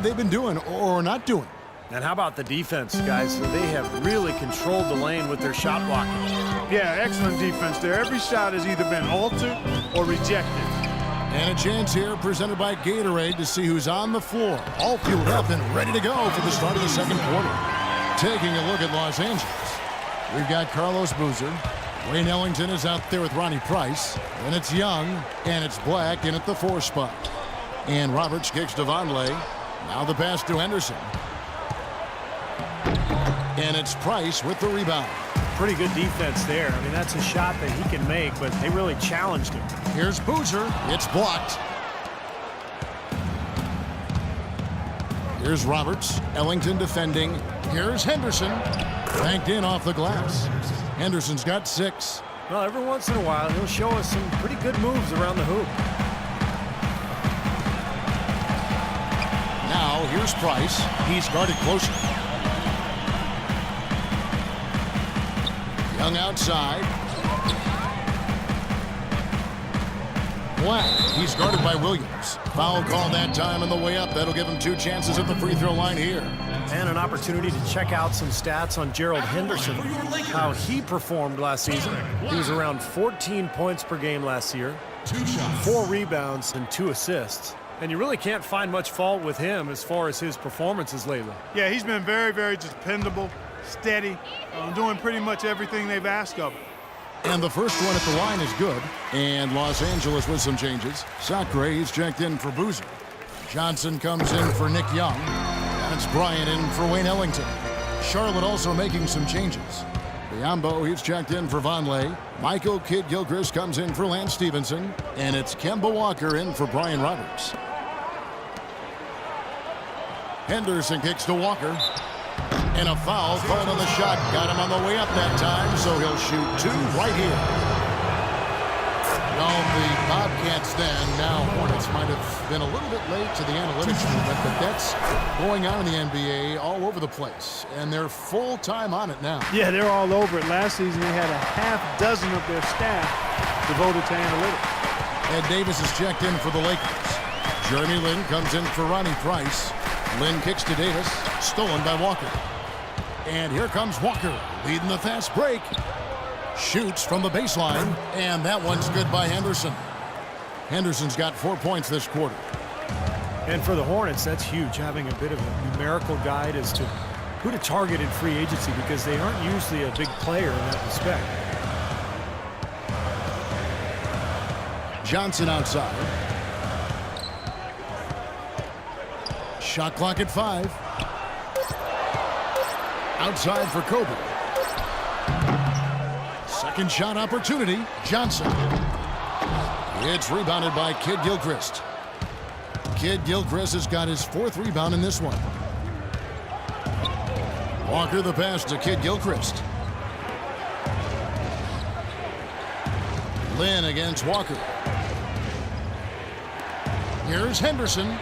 what they've been doing or not doing. And how about the defense, guys? They have really controlled the lane with their shot blocking. Yeah, excellent defense there. Every shot has either been altered or rejected. And a chance here presented by Gatorade to see who's on the floor. All fueled up and ready to go for the start of the second quarter. Taking a look at Los Angeles. We've got Carlos Boozer. Wayne Ellington is out there with Ronnie Price. And it's Young, and it's Black in at the 4 spot. And Roberts kicks to Vonleh. Now the pass to Henderson. And it's Price with the rebound. Pretty good defense there. I mean, that's a shot that he can make, but they really challenged him. Here's Boozer. It's blocked. Here's Roberts. Ellington defending. Here's Henderson. Banked in off the glass. Henderson's got 6. Well, every once in a while, he'll show us some pretty good moves around the hoop. Now, here's Price. He's guarded closer. Young outside. Black. He's guarded by Williams. Foul call that time on the way up. That'll give him 2 chances at the free throw line here. And an opportunity to check out some stats on Gerald Henderson, how he performed last season. He was around 14 points per game last year, 4 rebounds and 2 assists. And you really can't find much fault with him as far as his performances lately. Yeah, he's been very, very dependable, steady, doing pretty much everything they've asked of him. And the first one at the line is good. And Los Angeles with some changes. Sacre, he's checked in for Boozer. Johnson comes in for Nick Young. That's Bryant in for Wayne Ellington. Charlotte also making some changes. Biombo, he's checked in for Vonleh. Michael Kidd-Gilchrist comes in for Lance Stevenson. And it's Kemba Walker in for Brian Roberts. Henderson kicks to Walker. And a foul called on the shot. Got him on the way up that time, so he'll shoot 2 right here. Well, the Bobcats then, now Hornets, might have been a little bit late to the analytics movement, but that's going on in the NBA all over the place, and they're full-time on it now. Yeah, they're all over it. Last season, they had a half dozen of their staff devoted to analytics. Ed Davis is checked in for the Lakers. Jeremy Lin comes in for Ronnie Price. Lin kicks to Davis, stolen by Walker. And here comes Walker, leading the fast break. Shoots from the baseline, and that one's good by Henderson. Henderson's got 4 points this quarter. And for the Hornets, that's huge, having a bit of a numerical guide as to who to target in free agency, because they aren't usually a big player in that respect. Johnson outside. Shot clock at 5. Outside for Kobe. Second shot opportunity. Johnson. It's rebounded by Kidd-Gilchrist. Kidd-Gilchrist has got his 4th rebound in this one. Walker the pass to Kidd-Gilchrist. Lin against Walker. Here's Henderson.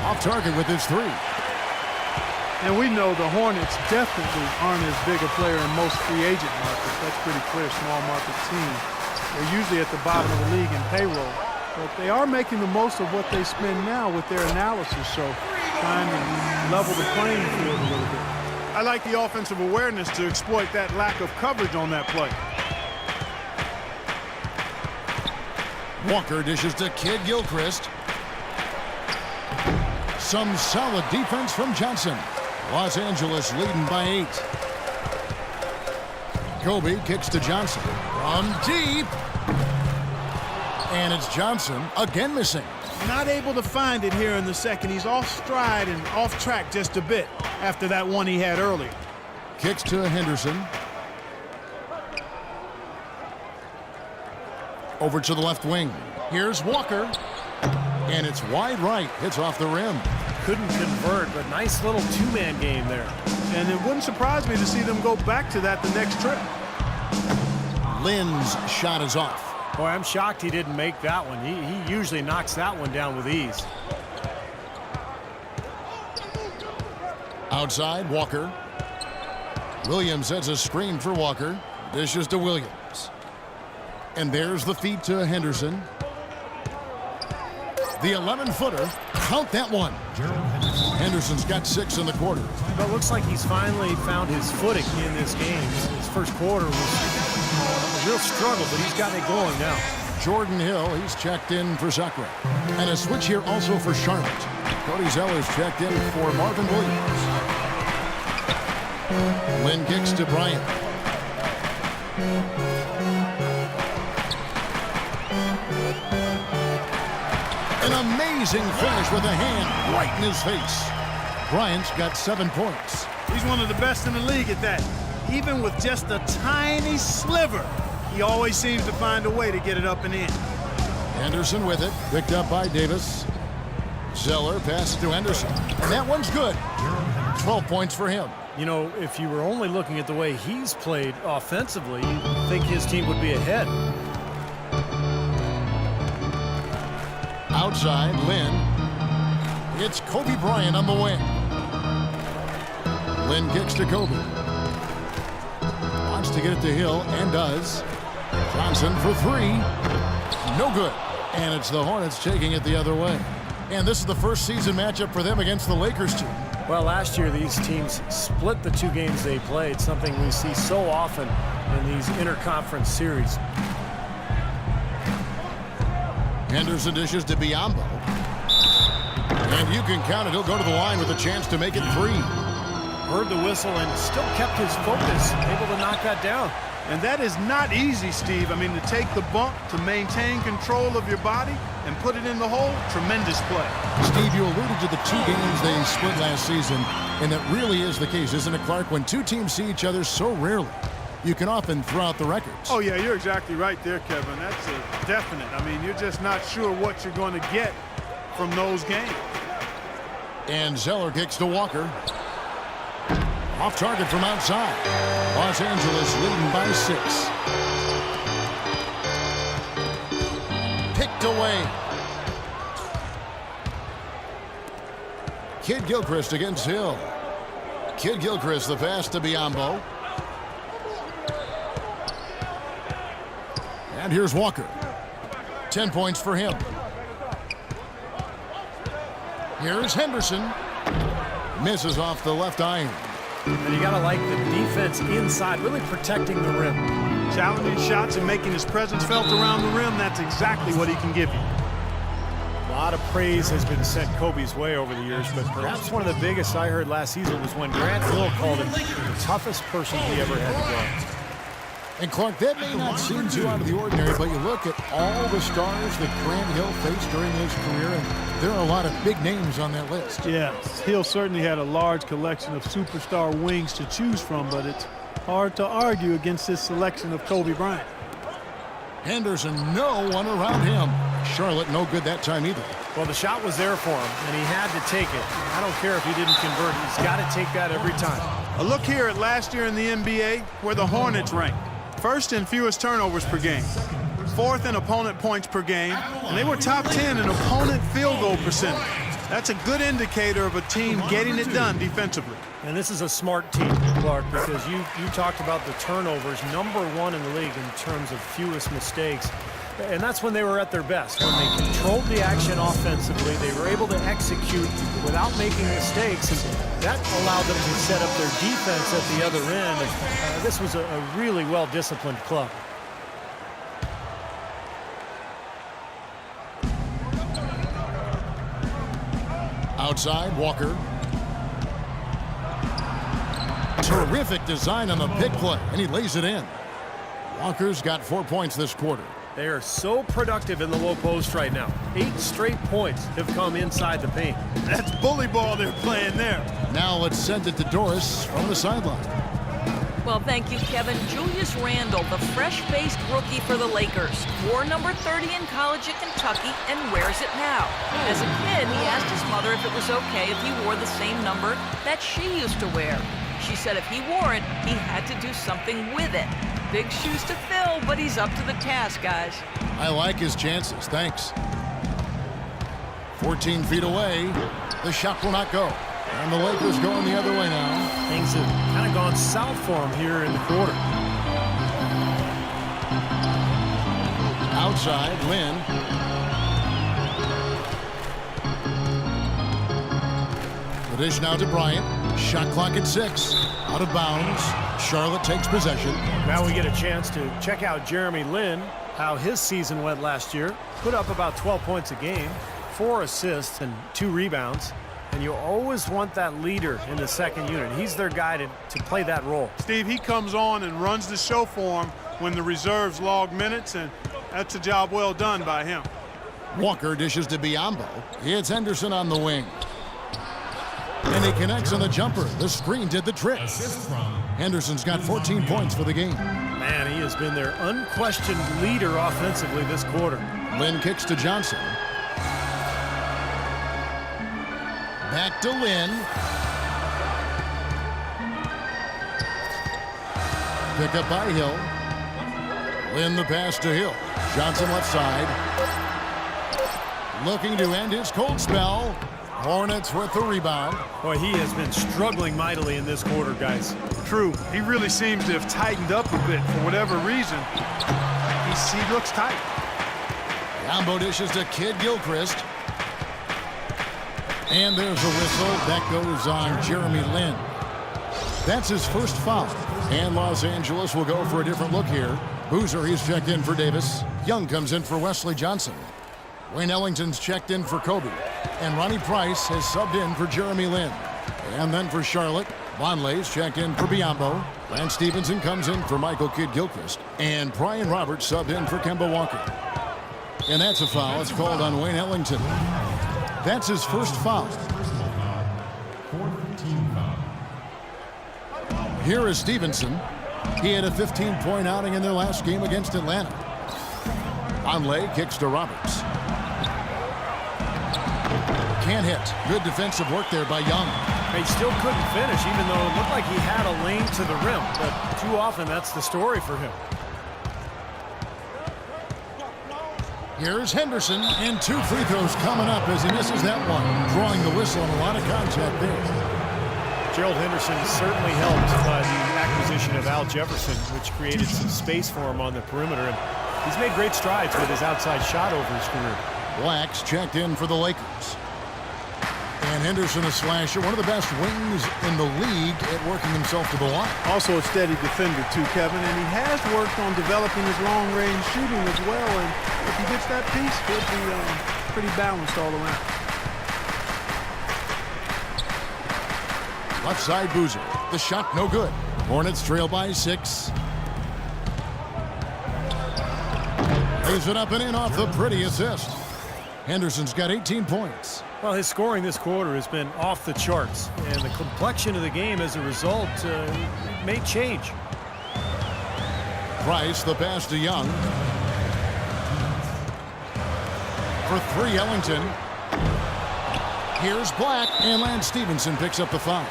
Off target with his 3. And we know the Hornets definitely aren't as big a player in most free agent markets. That's pretty clear, small market team. They're usually at the bottom of the league in payroll. But they are making the most of what they spend now with their analysis, so trying to level the playing field a little bit. I like the offensive awareness to exploit that lack of coverage on that play. Walker dishes to Kidd-Gilchrist. Some solid defense from Johnson. Los Angeles leading by 8. Kobe kicks to Johnson from deep. And it's Johnson again missing. Not able to find it here in the second. He's off stride and off track just a bit after that one he had earlier. Kicks to Henderson. Over to the left wing. Here's Walker. And it's wide right. Hits off the rim. Couldn't convert, but nice little 2-man game there. And it wouldn't surprise me to see them go back to that the next trip. Lin's shot is off. Boy, I'm shocked he didn't make that one. He usually knocks that one down with ease. Outside, Walker. Williams sets a screen for Walker. Dishes to Williams. And there's the feed to Henderson. The 11-footer, count that one. Henderson's got 6 in the quarter. But it looks like he's finally found his footing in this game. His first quarter was a real struggle, but he's got it going now. Jordan Hill, he's checked in for Zachary. And a switch here also for Charlotte. Cody Zeller's checked in for Marvin Williams. Lynn kicks to Bryant. An amazing finish with a hand right in his face. Bryant's got 7 points. He's one of the best in the league at that. Even with just a tiny sliver, he always seems to find a way to get it up and in. Henderson with it, picked up by Davis. Zeller passes to Henderson, and that one's good. 12 points for him. You know, if you were only looking at the way he's played offensively, you'd think his team would be ahead. Outside, Lynn. It's Kobe Bryant on the wing. Lynn kicks to Kobe. Wants to get it to Hill, and does. Johnson for 3. No good. And it's the Hornets taking it the other way. And this is the first season matchup for them against the Lakers team. Well, last year these teams split the 2 games they played, something we see so often in these interconference series. Henderson dishes to Biyombo. And you can count it. He'll go to the line with a chance to make it 3. Heard the whistle and still kept his focus, able to knock that down. And that is not easy, Steve. I mean, to take the bump, to maintain control of your body, and put it in the hole, tremendous play. Steve, you alluded to the 2 games they split last season, and that really is the case, isn't it, Clark? When 2 teams see each other so rarely, you can often throw out the records. Oh, yeah, you're exactly right there, Kevin. That's a definite. I mean, you're just not sure what you're going to get from those games. And Zeller kicks to Walker. Off target from outside. Los Angeles leading by 6. Picked away. Kid Gilchrist against Hill. Kid Gilchrist, the pass to Biyombo. And here's Walker. 10 points for him. Here's Henderson. Misses off the left iron. And you got to like the defense inside, really protecting the rim. Challenging shots and making his presence felt around the rim, that's exactly what he can give you. A lot of praise has been sent Kobe's way over the years, but perhaps one of the biggest I heard last season was when Grant Hill called him the toughest person he ever had to guard. And Clark, that may not seem too out of the ordinary, but you look at all the stars that Grant Hill faced during his career, and there are a lot of big names on that list. Yes, Hill certainly had a large collection of superstar wings to choose from, but it's hard to argue against his selection of Kobe Bryant. Henderson, no one around him. Charlotte, no good that time either. Well, the shot was there for him, and he had to take it. I don't care if he didn't convert. He's got to take that every time. A look here at last year in the NBA, where the Hornets ranked. First in fewest turnovers per game, 4th in opponent points per game, and they were top 10 in opponent field goal percentage. That's a good indicator of a team getting it done defensively. And this is a smart team, Clark, because you talked about the turnovers, #1 in the league in terms of fewest mistakes. And that's when they were at their best. When they controlled the action offensively, they were able to execute without making mistakes, and that allowed them to set up their defense at the other end. And, this was a really well-disciplined club. Outside, Walker. Terrific design on the pick play, and he lays it in. Walker's got 4 points this quarter. They are so productive in the low post right now. 8 straight points have come inside the paint. That's bully ball they're playing there. Now let's send it to Doris from the sideline. Well, thank you, Kevin. Julius Randle, the fresh-faced rookie for the Lakers, wore number 30 in college at Kentucky and wears it now. As a kid, he asked his mother if it was okay if he wore the same number that she used to wear. She said if he wore it, he had to do something with it. Big shoes to fill, but he's up to the task, guys. I like his chances. Thanks. 14 feet away. The shot will not go. And the Lakers going the other way now. Things have kind of gone south for him here in the quarter. Outside, Lynn. The dish now to Bryant. Shot clock at 6. Out of bounds. Charlotte takes possession. Now we get a chance to check out Jeremy Lin, how his season went last year. Put up about 12 points a game, 4 assists and 2 rebounds. And you always want that leader in the second unit. He's their guy to play that role. Steve, he comes on and runs the show for him when the reserves log minutes, and that's a job well done by him. Walker dishes to Biyombo. It's Henderson on the wing. And he connects on the jumper. The screen did the trick. Henderson's got 14 points for the game. Man, he has been their unquestioned leader offensively this quarter. Lin kicks to Johnson. Back to Lin. Pick up by Hill. Lin the pass to Hill. Johnson left side. Looking to end his cold spell. Hornets with the rebound. Boy, he has been struggling mightily in this quarter, guys. True. He really seems to have tightened up a bit for whatever reason. He looks tight. Yambo dishes to Kid Gilchrist. And there's a whistle. That goes on Jeremy Lin. That's his first foul. And Los Angeles will go for a different look here. Boozer, he's checked in for Davis. Young comes in for Wesley Johnson. Wayne Ellington's checked in for Kobe. And Ronnie Price has subbed in for Jeremy Lin. And then for Charlotte, Vonleh's checked in for Biyombo. Lance Stevenson comes in for Michael Kidd Gilchrist. And Brian Roberts subbed in for Kemba Walker. And that's a foul. It's called on Wayne Ellington. That's his first foul. Here is Stevenson. He had a 15-point outing in their last game against Atlanta. Vonleh kicks to Roberts. Can't hit. Good defensive work there by Young. He still couldn't finish, even though it looked like he had a lane to the rim. But too often, that's the story for him. Here's Henderson, and 2 free throws coming up as he misses that one. Drawing the whistle and a lot of contact there. Gerald Henderson certainly helped by the acquisition of Al Jefferson, which created some space for him on the perimeter. And he's made great strides with his outside shot over his career. Black's checked in for the Lakers. And Henderson, a slasher, one of the best wings in the league at working himself to the line. Also a steady defender too, Kevin, and he has worked on developing his long-range shooting as well, and if he gets that piece, he'll be pretty balanced all around. Left side Boozer. The shot no good. Hornets trail by 6. Lays it up and in off the pretty assist. Henderson's got 18 points. Well, his scoring this quarter has been off the charts, and the complexion of the game as a result may change. Price, the pass to Young. For 3, Ellington. Here's Black, and Lance Stevenson picks up the foul.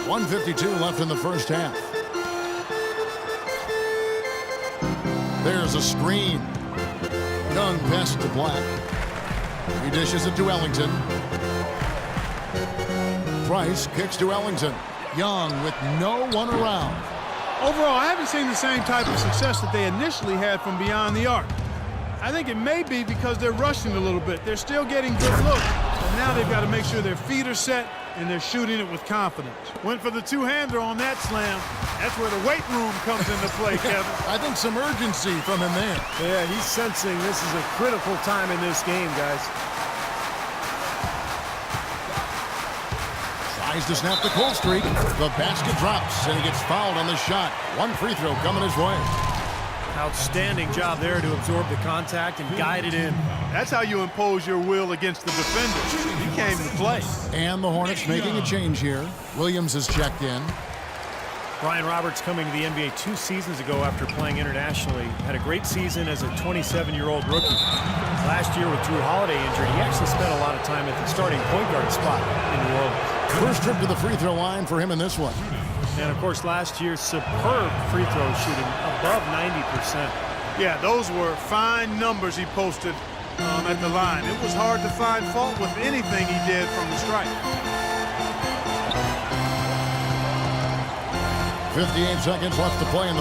.152 left in the first half. There's a screen. Young pass to Black. He dishes it to Ellington. Price kicks to Ellington. Young with no one around. Overall, I haven't seen the same type of success that they initially had from beyond the arc. I think it may be because they're rushing a little bit. They're still getting good looks, but now they've got to make sure their feet are set and they're shooting it with confidence. Went for the two-hander on that slam. That's where the weight room comes into play, Kevin. I think some urgency from him there. Yeah, he's sensing this is a critical time in this game, guys. Tries to snap the cold streak. The basket drops, and he gets fouled on the shot. 1 free throw coming his way. Outstanding job there to absorb the contact and guide it in. That's how you impose your will against the defender. He came to play. And the Hornets making a change here. Williams is checked in. Brian Roberts coming to the NBA 2 seasons ago after playing internationally. Had a great season as a 27-year-old rookie. Last year with Drew Holiday injured, he actually spent a lot of time at the starting point guard spot in New Orleans. First trip to the free throw line for him in this one. And, of course, last year's superb free throw shooting, above 90%. Yeah, those were fine numbers he posted at the line. It was hard to find fault with anything he did from the stripe. 58 seconds left to play in the